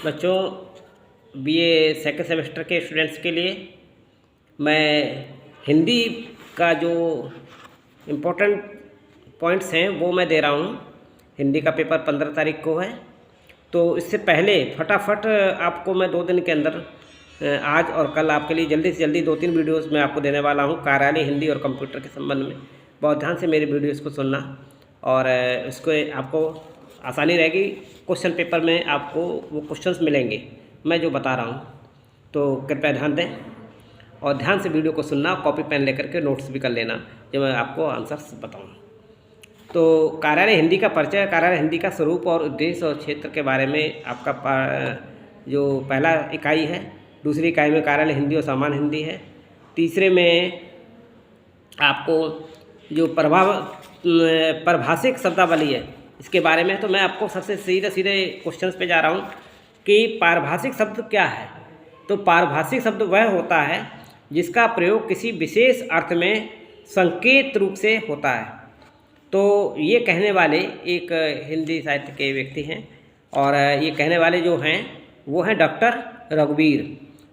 बच्चों, BA second semester के students के लिए मैं हिंदी का जो इम्पोर्टेंट पॉइंट्स हैं वो मैं दे रहा हूँ। हिंदी का पेपर 15 तारीख को है, तो इससे पहले फटाफट आपको मैं 2 दिन के अंदर आज और कल आपके लिए जल्दी से जल्दी 2-3 वीडियोस मैं आपको देने वाला हूँ कार्यालय हिंदी और कंप्यूटर के संबंध में। बहुत ध्यान से मेरे वीडियोस को सुनना और इसको आपको आसानी रहेगी। क्वेश्चन पेपर में आपको वो क्वेश्चंस मिलेंगे मैं जो बता रहा हूँ, तो कृपया ध्यान दें और ध्यान से वीडियो को सुनना। कॉपी पेन लेकर के नोट्स भी कर लेना जब मैं आपको आंसर्स बताऊँ। तो कार्यालय हिंदी का परिचय, कार्यालय हिंदी का स्वरूप और उद्देश्य और क्षेत्र के बारे में आपका जो पहला इकाई है। दूसरी इकाई में कार्यालय हिंदी और सामान्य हिंदी है। तीसरे में आपको जो पारिभाषिक शब्दावली है इसके बारे में। तो मैं आपको सबसे सीधे क्वेश्चंस पे जा रहा हूँ कि पारिभाषिक शब्द क्या है। तो पारिभाषिक शब्द वह होता है जिसका प्रयोग किसी विशेष अर्थ में संकेत रूप से होता है। तो ये कहने वाले एक हिंदी साहित्य के व्यक्ति हैं और ये कहने वाले जो हैं वो हैं डॉक्टर रघुवीर।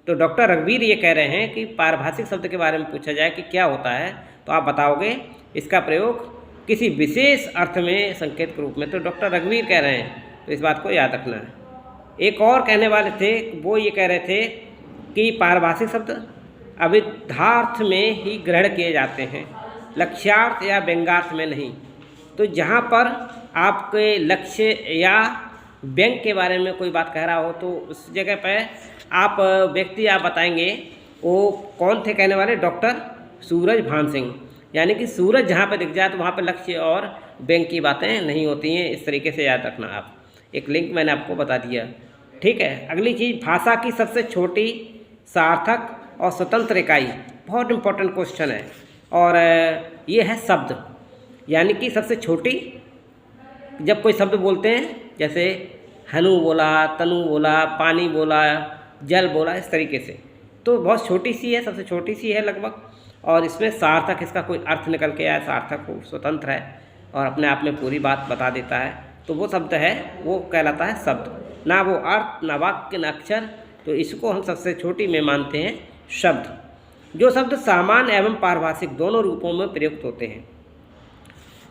तो डॉक्टर रघुवीर ये कह रहे हैं कि पारिभाषिक शब्द के बारे में पूछा जाए कि क्या होता है तो आप बताओगे इसका प्रयोग किसी विशेष अर्थ में संकेत के रूप में। तो डॉक्टर रघुवीर कह रहे हैं, तो इस बात को याद रखना है। एक और कहने वाले थे, वो ये कह रहे थे कि पारिभाषिक शब्द अभिधार्थ में ही ग्रहण किए जाते हैं, लक्ष्यार्थ या व्यंग्यार्थ में नहीं। तो जहाँ पर आपके लक्ष्य या व्यंग के बारे में कोई बात कह रहा हो तो उस जगह पर आप व्यक्ति आप बताएंगे वो कौन थे कहने वाले, डॉक्टर सूरज भान सिंह। यानी कि सूरज जहाँ पर दिख जाए तो वहाँ पर लक्ष्य और व्यंग की बातें नहीं होती हैं। इस तरीके से याद रखना। आप एक लिंक मैंने आपको बता दिया, ठीक है। अगली चीज़, भाषा की सबसे छोटी सार्थक और स्वतंत्र इकाई। बहुत इंपॉर्टेंट क्वेश्चन है और ये है शब्द। यानी कि सबसे छोटी, जब कोई शब्द बोलते हैं जैसे हनु बोला, तनु बोला, पानी बोला, जल बोला, इस तरीके से, तो बहुत छोटी सी है, सबसे छोटी सी है लगभग। और इसमें सार्थक, इसका कोई अर्थ निकल के आया, सार्थक हो, स्वतंत्र है और अपने आप में पूरी बात बता देता है। तो वो शब्द है, वो कहलाता है शब्द। ना वो अर्थ, ना वाक्य, ना अक्षर, तो इसको हम सबसे छोटी में मानते हैं शब्द। जो शब्द सामान्य एवं पारिभाषिक दोनों रूपों में प्रयुक्त होते हैं।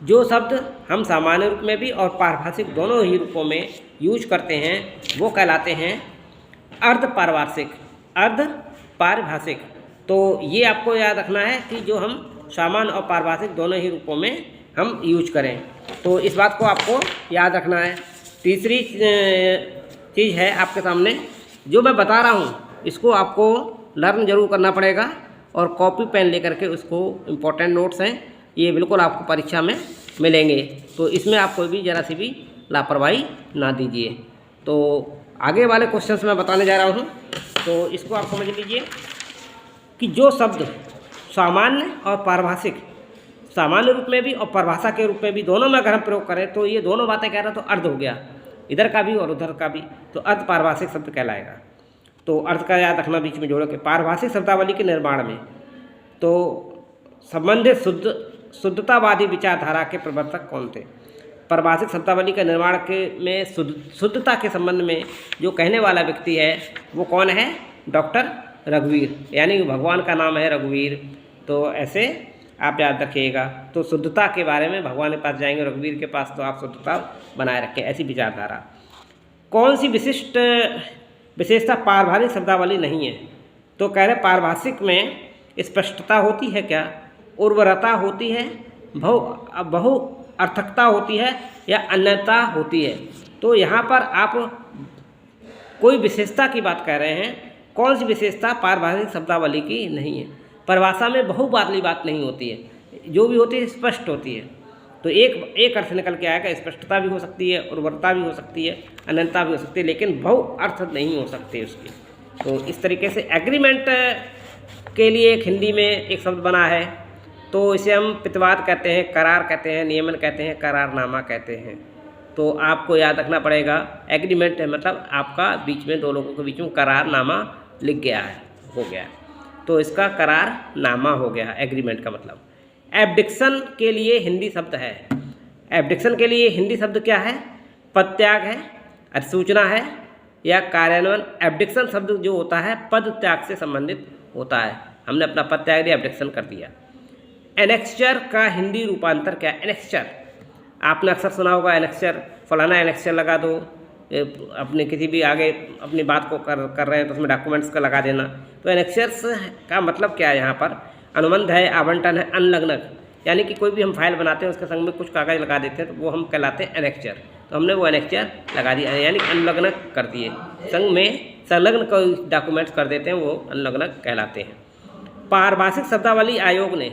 जो शब्द हम सामान्य रूप में भी और पारिभाषिक दोनों ही रूपों में यूज करते हैं वो कहलाते हैं अर्ध पारिभाषिक, अर्ध पारिभाषिक। तो ये आपको याद रखना है कि जो हम सामान्य और पारिभाषिक दोनों ही रूपों में हम यूज करें, तो इस बात को आपको याद रखना है। तीसरी चीज़ है आपके सामने जो मैं बता रहा हूँ, इसको आपको लर्न जरूर करना पड़ेगा और कॉपी पेन लेकर के उसको इम्पोर्टेंट नोट्स हैं ये बिल्कुल आपको परीक्षा में मिलेंगे। तो इसमें आप कोई भी ज़रा सी भी लापरवाही ना दीजिए। तो आगे वाले क्वेश्चंस मैं बताने जा रहा हूँ, तो इसको आप समझ लीजिए कि जो शब्द सामान्य और पारिभाषिक, सामान्य रूप में भी और परिभाषा के रूप में भी, दोनों में अगर हम प्रयोग करें तो ये दोनों बातें कह रहे हैं तो अर्ध हो गया, इधर का भी और उधर का भी, तो अर्ध पारिभाषिक शब्द कहलाएगा। तो अर्थ का याद रखना बीच में जोड़ के। पारिभाषिक शब्दावली के निर्माण में तो संबंधित शुद्धतावादी विचारधारा के प्रवर्तक कौन थे। पारिभाषिक शब्दावली के निर्माण के में शुद्धता के संबंध में जो कहने वाला व्यक्ति है वो कौन है, डॉक्टर रघुवीर। यानी भगवान का नाम है रघुवीर, तो ऐसे आप याद रखिएगा। तो शुद्धता के बारे में भगवान के पास जाएंगे, रघुवीर के पास, तो आप शुद्धता बनाए रखें, ऐसी विचारधारा। कौन सी विशेषता पारिभाषिक शब्दावली नहीं है। तो कह रहे पारिभाषिक में स्पष्टता होती है क्या, उर्वरता होती है, बहु अर्थकता होती है या अन्यता होती है। तो यहाँ पर आप कोई विशेषता की बात कह रहे हैं। कौन सी विशेषता पारिभाषिक शब्दावली की नहीं है। परिभाषा में बहुबादली बात नहीं होती है, जो भी होती है स्पष्ट होती है। तो एक अर्थ निकल के आएगा, स्पष्टता भी हो सकती है, उर्वरता भी हो सकती है, अनंतता भी हो सकती है, लेकिन बहु अर्थ नहीं हो सकते उसकी। तो इस तरीके से एग्रीमेंट के लिए एक हिंदी में एक शब्द बना है, तो इसे हम पितवाद कहते हैं, करार कहते हैं, नियमन कहते हैं, करारनामा कहते हैं। तो आपको याद रखना पड़ेगा, एग्रीमेंट है मतलब आपका बीच में दो लोगों के बीच में करारनामा लिख गया है, हो गया, तो इसका करारनामा हो गया एग्रीमेंट का मतलब। एब्डिक्शन के लिए हिंदी शब्द है। एब्डिक्शन के लिए हिंदी शब्द क्या है, पदत्याग है, अधिसूचना है या कार्यान्वयन, एब्डिक्शन शब्द जो होता है पद त्याग से संबंधित होता है। हमने अपना पद त्याग दिया, एब्डिक्शन कर दिया। एनेक्स्चर का हिंदी रूपांतर क्या है? एनेक्स्चर आपने अक्सर सुना होगा, एनेक्स्चर, फलाना एनेक्स्चर लगा दो, अपने किसी भी आगे अपनी बात को कर रहे हैं तो उसमें डॉक्यूमेंट्स का लगा देना। तो एनेक्स्चर्स का मतलब क्या है? यहाँ पर अनुबंध है, आवंटन है, अनुलग्नक, यानी कि कोई भी हम फाइल बनाते हैं उसके संग में कुछ कागज़ लगा देते हैं तो वो हम कहलाते हैं एनेक्स्चर। तो हमने वो एनेक्स्चर लगा दिया, यानी अनुलग्नक कर दिए, संग में संलग्न कोई डॉक्यूमेंट्स कर देते हैं, वो अनुलग्नक कहलाते हैं। पारिभाषिक शब्दावली आयोग ने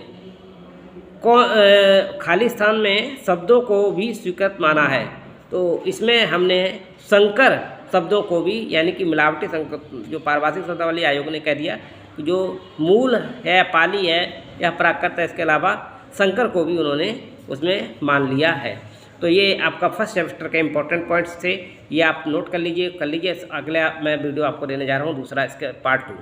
खाली स्थान में शब्दों को भी स्वीकृत माना है। तो इसमें हमने संकर शब्दों को भी, यानी कि मिलावटी संकर, जो पारिभाषिक शब्दावली आयोग ने कह दिया कि जो मूल है, पाली है या प्राकृत है, इसके अलावा संकर को भी उन्होंने उसमें मान लिया है। तो ये आपका फर्स्ट सेमेस्टर के इंपॉर्टेंट पॉइंट्स थे, ये आप नोट कर लीजिए। अगला मैं वीडियो आपको देने जा रहा हूँ दूसरा, इसके पार्ट 2।